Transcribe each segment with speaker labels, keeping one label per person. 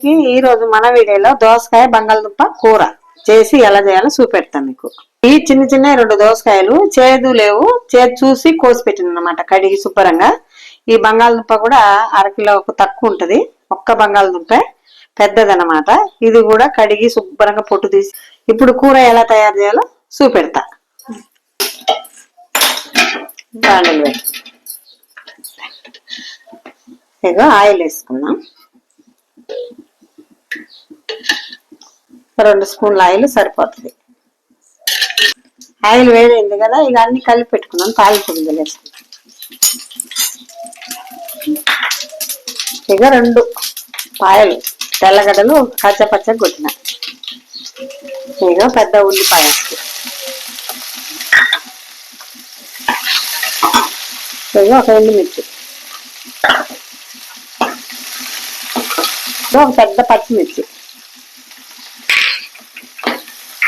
Speaker 1: ఈ రోజు మన వీడియోలో దోసకాయ బంగాళదుంప కూర చేసి ఎలా చేయాలో చూపెడతాను మీకు. ఈ చిన్న చిన్న 2 దోసకాయలు చేదు లేవు, చేదు చూసి కోసి పెట్టిన అనమాట, కడిగి శుభ్రంగా. ఈ బంగాళదుంప కూడా 1/2 కిలోకు తక్కువ ఉంటది, ఒక్క బంగాళదుంప పెద్దదనమాట. ఇది కూడా కడిగి శుభ్రంగా పొట్టు తీసి ఇప్పుడు కూర ఎలా తయారు చేయాలో చూపెడతా. ఇగో ఆయిల్ వేసుకుందాం. 2 స్పూన్ల ఆయిల్ సరిపోతుంది. ఆయిల్ వేడైంది కదా, ఇక అన్ని కలిపి పెట్టుకున్నాం. తాలింపు గింజలు వేసుకున్నాం. ఇక 2 పాయలు తెల్లగడ్డలు పచ్చగా కొట్టిన. ఇక పెద్ద ఉల్లిపాయ, ఇక ఒక ఎండుమిర్చి, ఒక పెద్ద పచ్చిమిర్చి,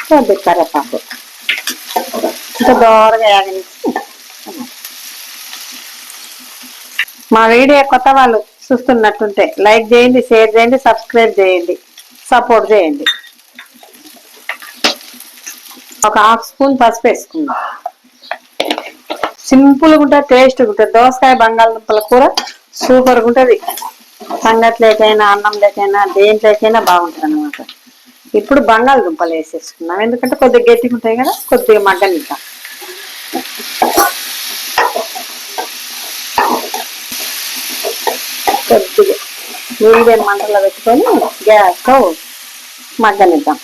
Speaker 1: కొద్ది కరివేపాకు, ఇంకా దోరగా యాగనిచ్చి. మా వీడియో కొత్త వాళ్ళు చూస్తున్నట్టుంటే లైక్ చేయండి, షేర్ చేయండి, సబ్స్క్రైబ్ చేయండి, సపోర్ట్ చేయండి. ఒక 1/2 స్పూన్ పసుపు వేసుకుందాం. సింపుల్గా ఉంటుంది, టేస్ట్గా ఉంటుంది. దోసకాయ బంగాళదుంపల కూర సూపర్గా ఉంటుంది. సంగట్లేకైనా అన్నం లేకైనా దేంట్లోకైనా బాగుంటుంది అనమాట. ఇప్పుడు బంగాళదుంపలు వేసేసుకున్నాం, ఎందుకంటే కొద్దిగా గట్టిగా ఉంటాయి కదా, కొద్దిగా మగ్గనిద్దాం. కొద్దిగా మీడియం మంటలో పెట్టుకొని గ్యాస్తో మగ్గనిద్దాం.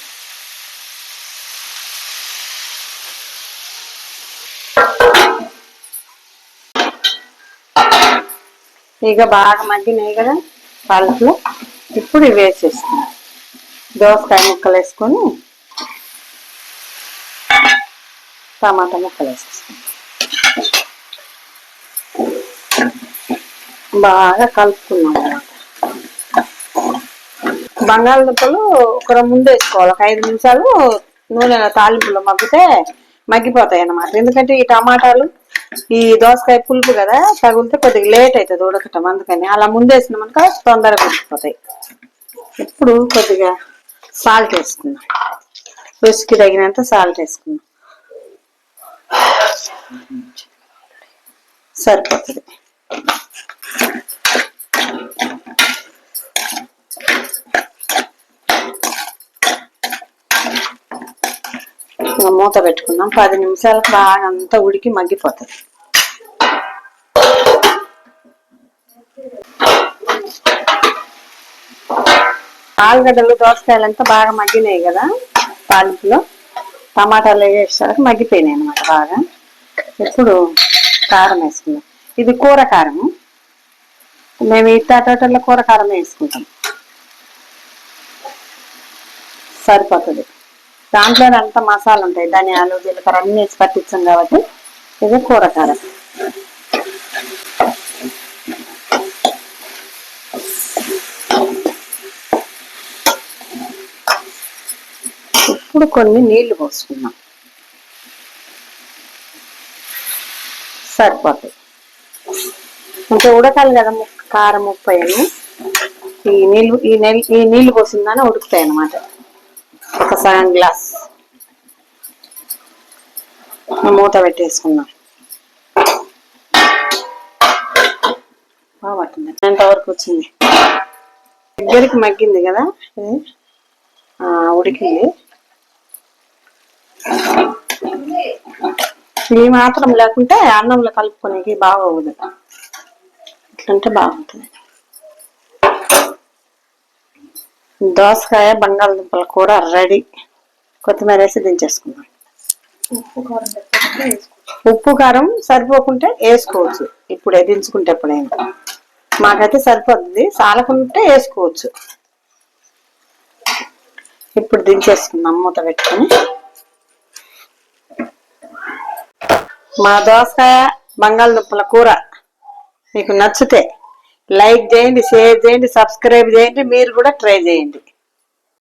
Speaker 1: ఇక బాగా మగ్గినాయి కదా పాలకులు, ఇప్పుడు ఇవి వేసేసుకున్నాం. దోసకాయ ముక్కలు వేసుకొని టమాటా ముక్కలు వేసేసుకున్నాం. బాగా కలుపుకున్నాం అన్నమాట. బంగాళదుంపలు ఒక ముందు వేసుకోవాలి. ఒక 5 నిమిషాలు నూనెలో తాలింపులో మగ్గితే మగ్గిపోతాయి అన్నమాట. ఎందుకంటే ఈ టమాటాలు ఈ దోసకాయ పులుపు కదా, తగిలితే కొద్దిగా లేట్ అవుతుంది ఉడకటం. అందుకని అలా ముందేసినాం అనుకో తొందరగా ఉడికిపోతాయి. ఇప్పుడు కొద్దిగా సాల్ట్ వేసుకుందాం, రుచికి తగినంత సాల్ట్ వేసుకుందాం, సరిపోతుంది. మూత పెట్టుకుందాం. 10 నిమిషాలకు బాగా అంతా ఉడికి మగ్గిపోతుంది. ఆలుగడ్డలు దోసకాయలు అంతా బాగా మగ్గినాయి కదా తాలింపులో. టమాటాలు వేసేసరికి మగ్గిపోయినాయి అన్నమాట బాగా. ఇప్పుడు కారం వేసుకుందాం. ఇది కూర కారము, మేము ఇట్టాటోటల్లో కూర కారం వేసుకుంటాం, సరిపోతుంది. దాంట్లోనే అంత మసాలా ఉంటాయి, ధనియాలు జీలకర్ర అన్ని వేసి పట్టించాం కాబట్టి ఇది కూర కారం. ఇప్పుడు కొన్ని నీళ్లు పోసుకున్నాం, సరిపోతాయి. ఇంకా ఉడకాలి కదా కారం ఉప్పు అయ్యి. ఈ నీళ్లు పోసిందానే ఉడుకుతాయి అన్నమాట. ఒక సగం గ్లాస్ మూత పెట్టేసుకున్నాం. బాగుంటుంది. ఎంతవరకు వచ్చింది, దగ్గరికి మగ్గింది కదా, ఉడికింది. ఈ మాత్రం లేకుంటే అన్నంలో కలుపుకోనికి బాగోదు, ఇట్లంటే బాగుంటుంది. దోసకాయ బంగాళదుంపల కూర రెడీ. కొత్తిమీర వేసి దించేసుకుందాం. ఉప్పు కారం సరిపోకుంటే వేసుకోవచ్చు, ఇప్పుడే దించుకుంటే ఎప్పుడైనా. మాకైతే సరిపోతుంది, చాలకుంటే వేసుకోవచ్చు. ఇప్పుడు దించేసుకుందాం మూత పెట్టుకొని. మా దోసకాయ బంగాళదుంపల కూర మీకు నచ్చితే లైక్ చేయండి, షేర్ చేయండి, సబ్స్క్రైబ్ చేయండి. మీరు కూడా ట్రై చేయండి.